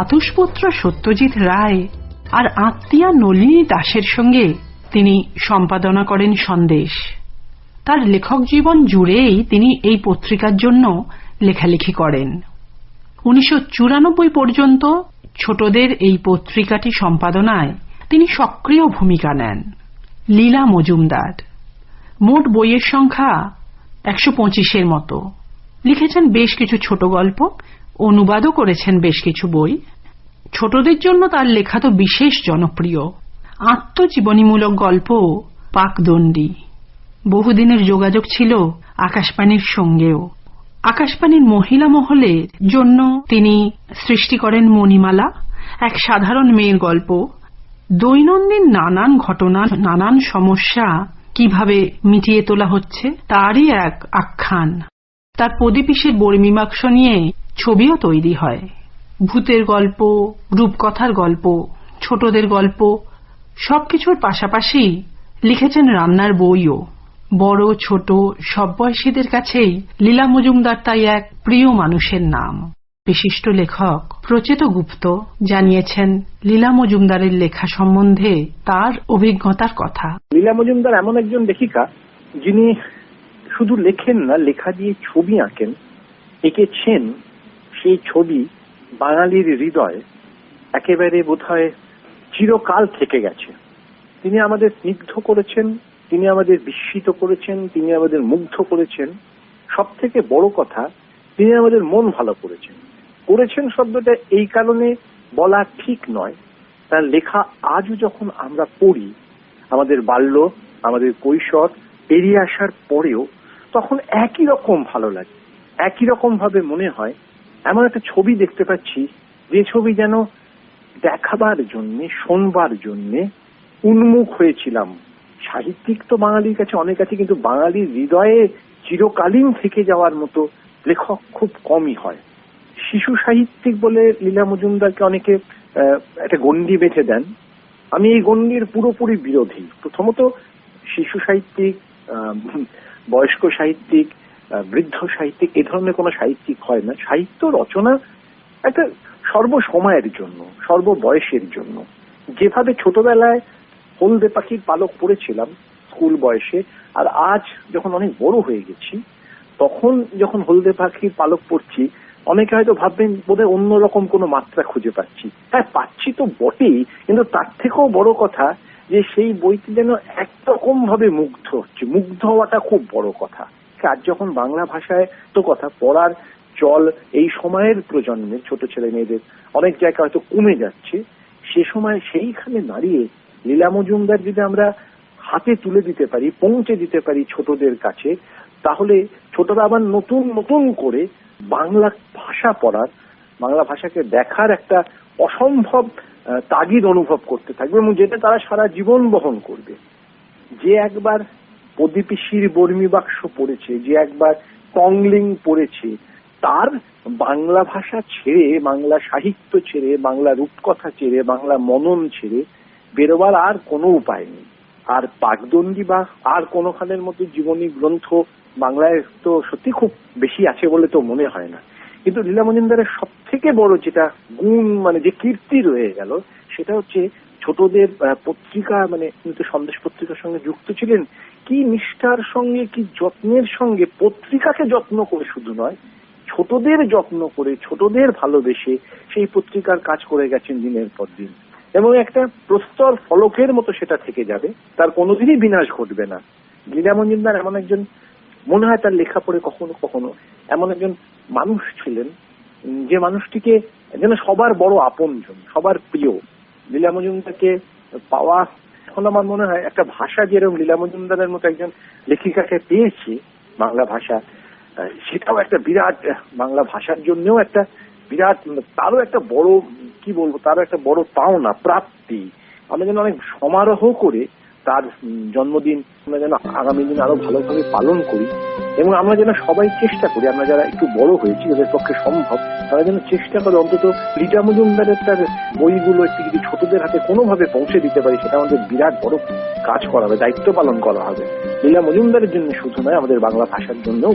ভ্রাতুষ্পুত্র সত্যজিৎ রায় আর আত্মীয়া নলিনী দাসের সঙ্গে তিনি সম্পাদনা করেন সন্দেশ। তার লেখক জীবন জুড়েই তিনি এই পত্রিকার জন্য লেখালেখি করেন। 1994 পর্যন্ত ছোটদের এই পত্রিকাটি সম্পাদনায় তিনি সক্রিয় ভূমিকা নেন। লীলা মজুমদার। মোট বইয়ের সংখ্যা 125-এর মতো। লিখেছেন বেশ কিছু ছোট গল্প, অনুবাদও করেছেন বেশ কিছু বই। ছোটদের জন্য তার লেখা তো বিশেষ জনপ্রিয়। আত্মজীবনীমূলক গল্প পাকদণ্ডী। বহুদিনের যোগাযোগ ছিল আকাশবাণীর সঙ্গেও। আকাশবাণীর মহিলা মহলের জন্য তিনি সৃষ্টি করেন মণিমালা, এক সাধারণ মেয়ের গল্প। দৈনন্দিন নানান ঘটনা, নানান সমস্যা কিভাবে মিটিয়ে তোলা হচ্ছে তারই এক আখ্যান। তার প্রদীপিসের বর্মীমাংস নিয়ে ছবিও তৈরি হয়। ভূতের গল্প, রূপকথার গল্প, ছোটদের গল্প সবকিছুর পাশাপাশি লিখেছেন রান্নার বইও। বড় ছোট সব বয়সীদের কাছেই লীলা মজুমদার তাই এক প্রিয় মানুষের নাম। বিশিষ্ট লেখক প্রচেত গুপ্ত জানিয়েছেন লীলা মজুমদারের লেখা সম্বন্ধে তার অভিজ্ঞতার কথা। লীলা মজুমদার এমন একজন লেখিকা যিনি শুধু লেখেন না, লেখা দিয়ে ছবি আঁকেন, এঁকেছেন। সেই ছবি বাঙালির হৃদয়ে একেবারে বোধহয় চিরকাল থেকে গেছে। তিনি আমাদের স্নিগ্ধ করেছেন, তিনি আমাদের বিস্মিত করেছেন, তিনি আমাদের মুগ্ধ করেছেন। সব থেকে বড় কথা, তিনি আমাদের মন ভালো করেছেন। করেছেন শব্দটা এই কারণে বলা ঠিক নয়, তার লেখা আজও যখন আমরা পড়ি, আমাদের বাল্য, আমাদের কৈশোর পেরিয়ে আসার পরেও তখন একই রকম ভালো লাগে, একই রকম ভাবে মনে হয় এমন একটা ছবি দেখতে পাচ্ছি, যে ছবি যেন দেখাবার জন্য, শোনবার জন্য উন্মুখ হয়েছিলাম। সাহিত্যিক তো বাঙালির কাছে অনেক আছে, কিন্তু বাঙালির হৃদয়ে চিরকালীন থেকে যাওয়ার মতো লেখক খুব কমই হয়। শিশু সাহিত্যিক বলে লীলা মজুমদারকে অনেকে একটা গণ্ডি বেঁধে দেন। আমি এই গণ্ডির পুরোপুরি বিরোধী। প্রথমত, শিশু সাহিত্যিক, বয়স্ক সাহিত্যিক, বৃদ্ধ সাহিত্যিক এ ধরনের কোনো সাহিত্যিক হয় না। সাহিত্য রচনা একটা সর্বসময়ের জন্য, সর্ববয়সের জন্য। যেভাবে ছোটবেলায় হলদে পাখির পালক পড়েছিলাম স্কুল বয়সে, আর আজ যখন অনেক বড় হয়ে গেছি তখন যখন হলদে পাখির পালক পড়ছি, অনেকে হয়তো ভাববেন বোধহয় অন্যরকম কোনো মাত্রা খুঁজে পাচ্ছি। হ্যাঁ, পাচ্ছি তো বটেই, কিন্তু তার থেকেও বড় কথা যে সেই বইটি যেন একরকম ভাবে মুগ্ধ হচ্ছে। মুগ্ধ হওয়াটা খুব বড় কথা। আজ যখন বাংলা ভাষায় তো কথা পড়ার চল এই সময়ের প্রজন্মের ছোট ছেলে মেয়েদের অনেক জায়গায় হয়তো কমে যাচ্ছে, সে সময় সেইখানে দাঁড়িয়ে লীলা মজুমদার যদি আমরা হাতে তুলে দিতে পারি, পৌঁছে দিতে পারি ছোটদের কাছে, তাহলে ছোটরা আবার নতুন নতুন করে বাংলা ভাষা পড়ার, বাংলা ভাষাকে দেখার একটা অসম্ভব তাগিদ অনুভব করতে থাকবে, এবং যেটা তারা সারা জীবন বহন করবে। যে একবার প্রদীপিসির বর্মী বাক্স পড়েছে, যে একবার টংলিং পড়েছে, তার বাংলা ভাষা ছেড়ে, বাংলা সাহিত্য ছেড়ে, বাংলা রূপকথা ছেড়ে, বাংলা মনন ছেড়ে বেরোবার আর কোনো উপায় নেই। আর পাকদণ্ডী বা আর কোনোখানের মতো জীবনী গ্রন্থ বাংলায় তো সত্যি খুব বেশি আছে বলে তো মনে হয় না। কিন্তু লীলা মজুমদারের সব থেকে বড় যেটা গুণ, মানে যে কীর্তি রয়ে গেল, সেটা হচ্ছে ছোটদের পত্রিকা, মানে তিনি তো সন্দেশ পত্রিকার সঙ্গে যুক্ত ছিলেন, কি নিষ্ঠার সঙ্গে, কি যত্নের সঙ্গে পত্রিকাকে যত্ন করে শুধু নয়, ছোটদের যত্ন করে, ছোটদের ভালোবেসে সেই পত্রিকার কাজ করে গেছেন দিনের পর দিন। এবং একটা প্রস্তর ফলকের মতো সেটা থেকে যাবে, তার কোনোদিনই বিনাশ ঘটবে না। লীলা মজুমদার এমন একজন, মনে হয় তার লেখা পড়ে কখনো কখনো এমন একজন মানুষ ছিলেন যে মানুষটিকে যেন সবার বড় আপনজন, সবার প্রিয়। লীলা মজুমদারকে পাওয়া এখন আমার মনে হয় একটা ভাষা যেরকম লীলা মজুমদারের মতো একজন লেখিকাকে পেয়েছি, বাংলা ভাষা, সেটাও একটা বিরাট, বাংলা ভাষার জন্যও একটা বিরাট, তারও একটা বড়, কি বলবো, তারও একটা বড় পাওনা, প্রাপ্তি। আমরা যেন অনেক সমারোহ করে তার জন্মদিন আমরা যেন আগামী দিন আরো ভালোভাবে পালন করি, এবং আমরা যেন সবাই চেষ্টা করি, আমরা যারা একটু বড় হয়েছি, যাদের পক্ষে সম্ভব, তারা যেন চেষ্টা করে অন্তত লীলা মজুমদারের তার বইগুলো একটু যদি ছোটদের হাতে কোনোভাবে পৌঁছে দিতে পারি, সেটা আমাদের বিরাট বড় কাজ করা হবে, দায়িত্ব পালন করা হবে। লীলা মজুমদারের জন্য শুধু নয়, আমাদের বাংলা ভাষার জন্যও।